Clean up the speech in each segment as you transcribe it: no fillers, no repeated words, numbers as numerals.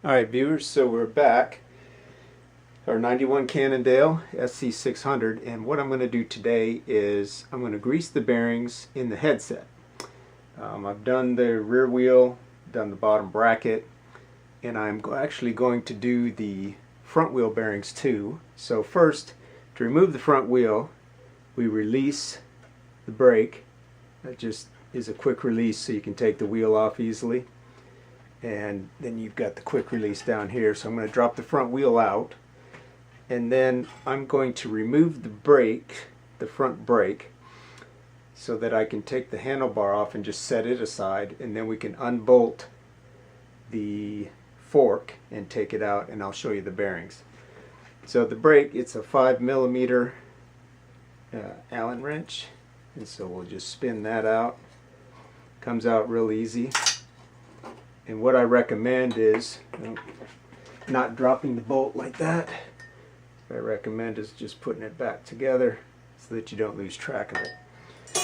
Alright viewers, so we're back. Our 91 Cannondale SC600, and what I'm going to do today is I'm going to grease the bearings in the headset. I've done the rear wheel, done the bottom bracket, and I'm actually going to do the front wheel bearings too. So first, to remove the front wheel, we release the brake. That just is a quick release so you can take the wheel off easily. And then you've got the quick release down here. So I'm going to drop the front wheel out, and then I'm going to remove the brake, the front brake, so that I can take the handlebar off and just set it aside, and then we can unbolt the fork and take it out, and I'll show you the bearings. So the brake, it's a 5mm Allen wrench, and so we'll just spin that out. Comes out real easy. And what I recommend is not dropping the bolt like that. What I recommend is just putting it back together so that you don't lose track of it.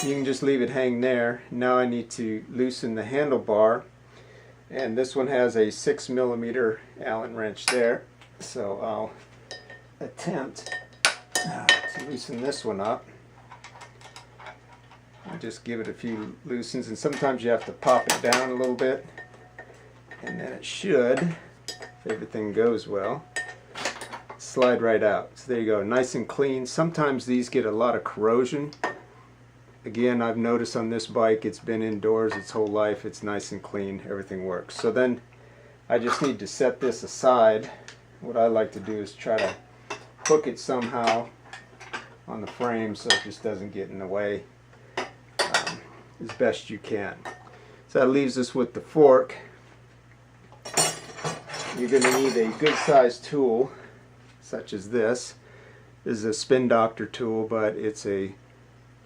You can just leave it hang there. Now I need to loosen the handlebar, and this one has a 6mm Allen wrench there, so I'll attempt to loosen this one up. I'll just give it a few loosens, and sometimes you have to pop it down a little bit. And then it should, if everything goes well, slide right out. So there you go, nice and clean. Sometimes these get a lot of corrosion. Again, I've noticed on this bike, it's been indoors its whole life. It's nice and clean, everything works. So then I just need to set this aside. What I like to do is try to hook it somehow on the frame so it just doesn't get in the way as best you can. So that leaves us with the fork. You're going to need a good sized tool such as this. This is a Spin Doctor tool, but it's a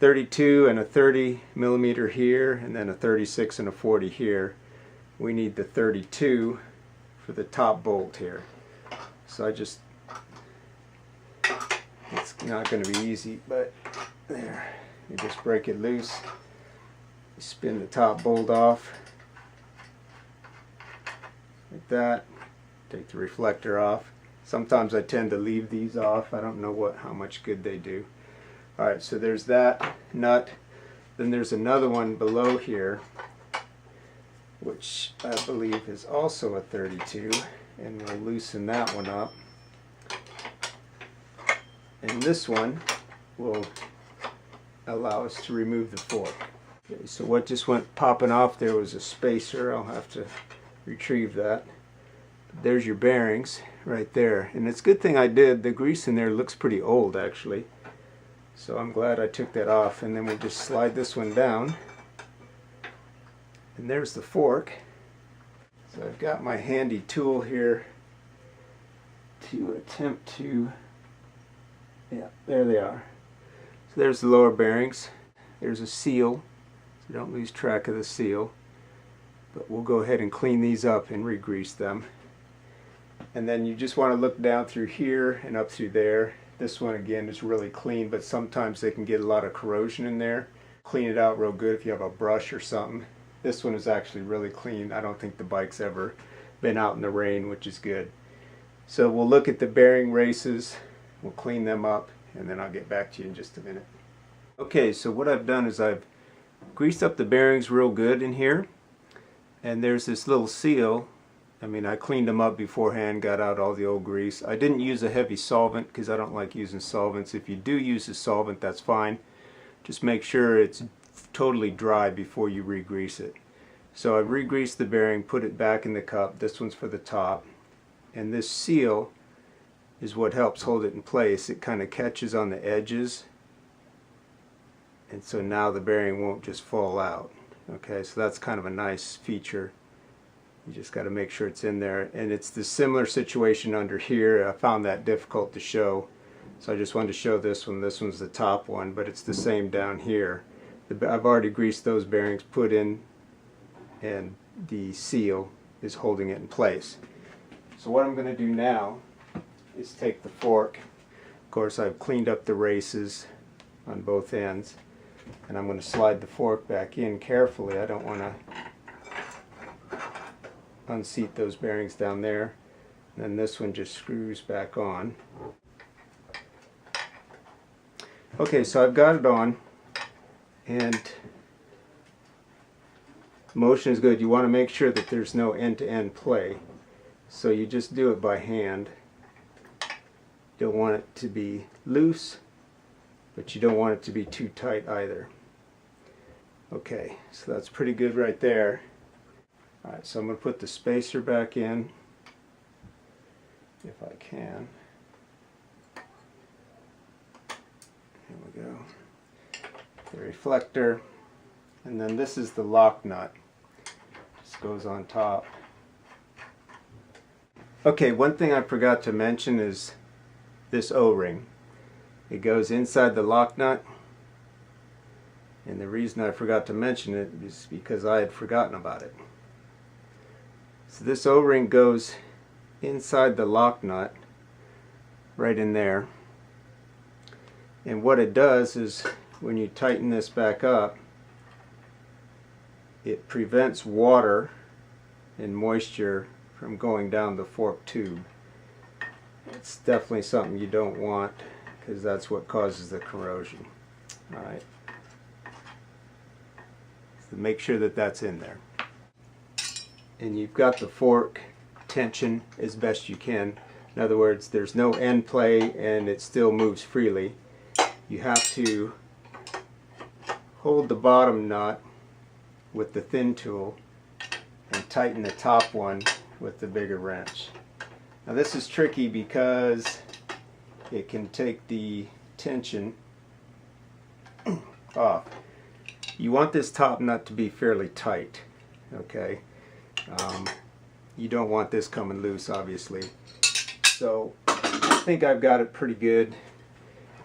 32 and a 30mm here, and then a 36 and a 40 here. We need the 32 for the top bolt here. So it's not going to be easy, but there. You just break it loose. You spin the top bolt off like that. Take the reflector off. Sometimes I tend to leave these off. I don't know how much good they do. Alright, so there's that nut. Then there's another one below here, which I believe is also a 32, and we'll loosen that one up. And this one will allow us to remove the fork. Okay, so what just went popping off there was a spacer. I'll have to retrieve that. There's your bearings right there, and it's a good thing I did. The grease in there looks pretty old actually, so I'm glad I took that off. And then we just slide this one down, and there's the fork. So I've got my handy tool here to attempt to, yeah, there they are. So there's the lower bearings. There's a seal, so don't lose track of the seal, but we'll go ahead and clean these up and re-grease them. And then you just want to look down through here and up through there. This one again is really clean, but sometimes they can get a lot of corrosion in there. Clean it out real good if you have a brush or something. This one is actually really clean. I don't think the bike's ever been out in the rain, which is good. So we'll look at the bearing races, we'll clean them up, and then I'll get back to you in just a minute. Okay, so what I've done is I've greased up the bearings real good in here, and there's this little seal. I cleaned them up beforehand, got out all the old grease. I didn't use a heavy solvent because I don't like using solvents. If you do use a solvent, that's fine. Just make sure it's totally dry before you re-grease it. So I've re-greased the bearing, put it back in the cup. This one's for the top. And this seal is what helps hold it in place. It kind of catches on the edges, and so now the bearing won't just fall out. Okay, so that's kind of a nice feature. You just got to make sure it's in there. And it's the similar situation under here. I found that difficult to show, so I just wanted to show this one. This one's the top one, but it's the same down here. I've already greased those bearings, put in, and the seal is holding it in place. So what I'm going to do now is take the fork. Of course, I've cleaned up the races on both ends, and I'm going to slide the fork back in carefully. I don't want to unseat those bearings down there. And then this one just screws back on. Okay, so I've got it on, and motion is good. You want to make sure that there's no end-to-end play, so you just do it by hand. You don't want it to be loose, but you don't want it to be too tight either. Okay, so that's pretty good right there. Alright, so I'm going to put the spacer back in, if I can. There we go. The reflector, and then this is the lock nut. Just goes on top. Okay, one thing I forgot to mention is this O-ring. It goes inside the lock nut, and the reason I forgot to mention it is because I had forgotten about it. So this O-ring goes inside the lock nut, right in there. And what it does is, when you tighten this back up, it prevents water and moisture from going down the fork tube. It's definitely something you don't want, because that's what causes the corrosion. Alright. So make sure that that's in there. And you've got the fork tension as best you can. In other words, there's no end play and it still moves freely. You have to hold the bottom nut with the thin tool and tighten the top one with the bigger wrench. Now this is tricky because it can take the tension off. You want this top nut to be fairly tight, okay? You don't want this coming loose, obviously. So I think I've got it pretty good.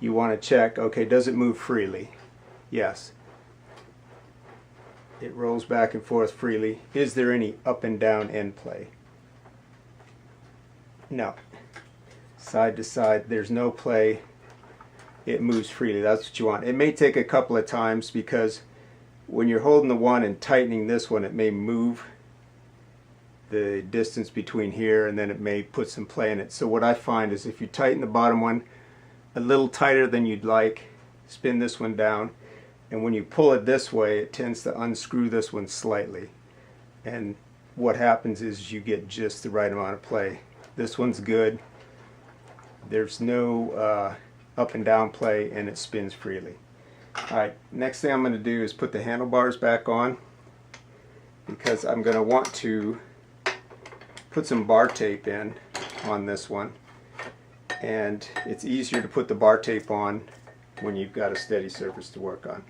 You want to check, okay, does it move freely? Yes. It rolls back and forth freely. Is there any up and down end play? No. Side to side, there's no play. It moves freely. That's what you want. It may take a couple of times, because when you're holding the one and tightening this one, it may move the distance between here, and then it may put some play in it. So what I find is, if you tighten the bottom one a little tighter than you'd like, spin this one down, and when you pull it this way, it tends to unscrew this one slightly, and what happens is you get just the right amount of play. This one's good. There's no up and down play, and it spins freely. Alright, next thing I'm going to do is put the handlebars back on, because I'm going to want to put some bar tape in on this one, and it's easier to put the bar tape on when you've got a steady surface to work on.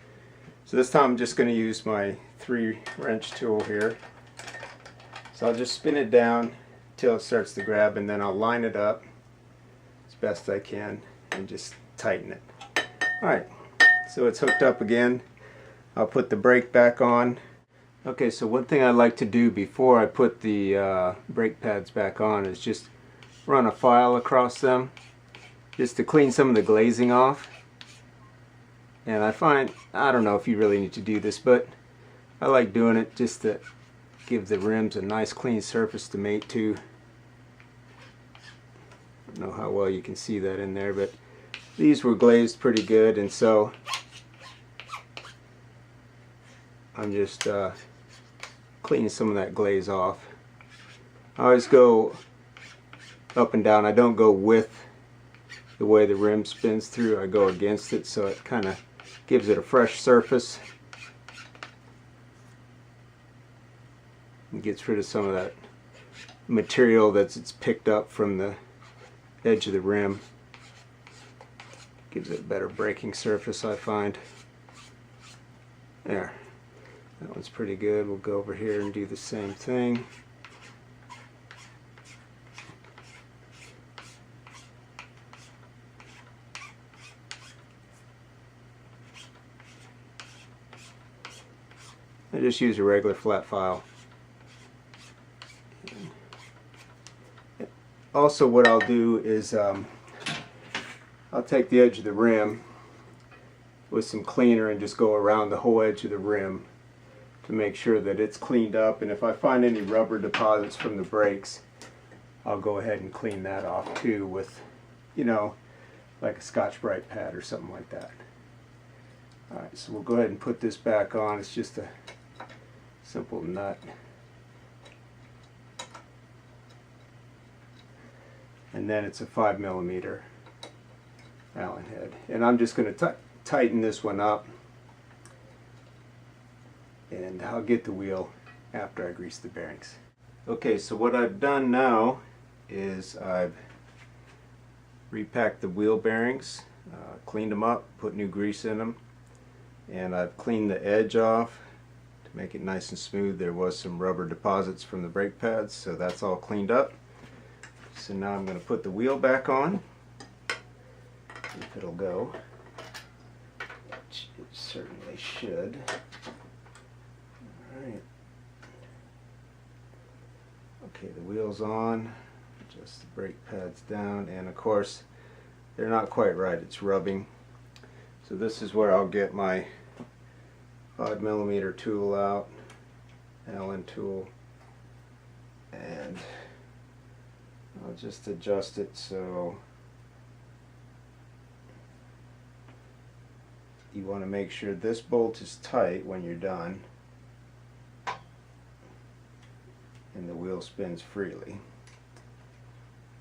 So this time I'm just going to use my 3 wrench tool here. So I'll just spin it down till it starts to grab, and then I'll line it up as best I can and just tighten it. Alright, so it's hooked up again. I'll put the brake back on. Okay, so one thing I like to do before I put the brake pads back on is just run a file across them, just to clean some of the glazing off. And I find, I don't know if you really need to do this, but I like doing it just to give the rims a nice clean surface to mate to. I don't know how well you can see that in there, but these were glazed pretty good, and so I'm just cleaning some of that glaze off. I always go up and down. I don't go with the way the rim spins through. I go against it, so it kind of gives it a fresh surface and gets rid of some of that material that's picked up from the edge of the rim. Gives it a better braking surface, I find. There. That one's pretty good. We'll go over here and do the same thing. I just use a regular flat file. Also, what I'll do is I'll take the edge of the rim with some cleaner and just go around the whole edge of the rim to to make sure that it's cleaned up, and if I find any rubber deposits from the brakes, I'll go ahead and clean that off too with, you know, like a Scotch-Brite pad or something like that. Alright, so we'll go ahead and put this back on. It's just a simple nut. And then it's a 5mm Allen head. And I'm just going to tighten this one up. And I'll get the wheel after I grease the bearings. Okay, so what I've done now is I've repacked the wheel bearings, cleaned them up, put new grease in them, and I've cleaned the edge off to make it nice and smooth. There was some rubber deposits from the brake pads, so that's all cleaned up. So now I'm going to put the wheel back on, if it'll go, which it certainly should. Alright. Okay, the wheel's on, adjust the brake pads down, and of course they're not quite right, it's rubbing. So this is where I'll get my 5mm tool out, Allen tool, and I'll just adjust it so you want to make sure this bolt is tight when you're done and the wheel spins freely.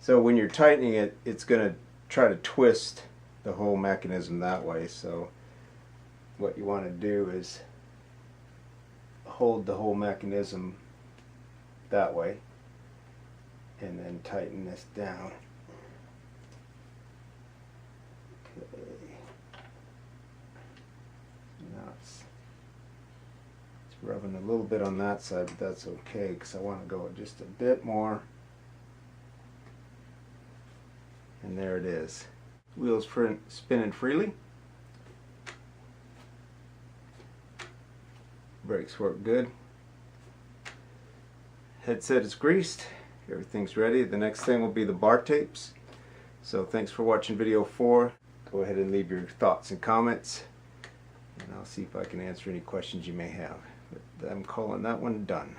So when you're tightening it, it's going to try to twist the whole mechanism that way. So what you want to do is hold the whole mechanism that way and then tighten this down. Okay. Now it's rubbing a little bit on that side, but that's okay because I want to go just a bit more. And there it is. Wheels spinning freely. Brakes work good. Headset is greased. Everything's ready. The next thing will be the bar tapes. So thanks for watching video 4. Go ahead and leave your thoughts and comments, and I'll see if I can answer any questions you may have. But I'm calling that one done.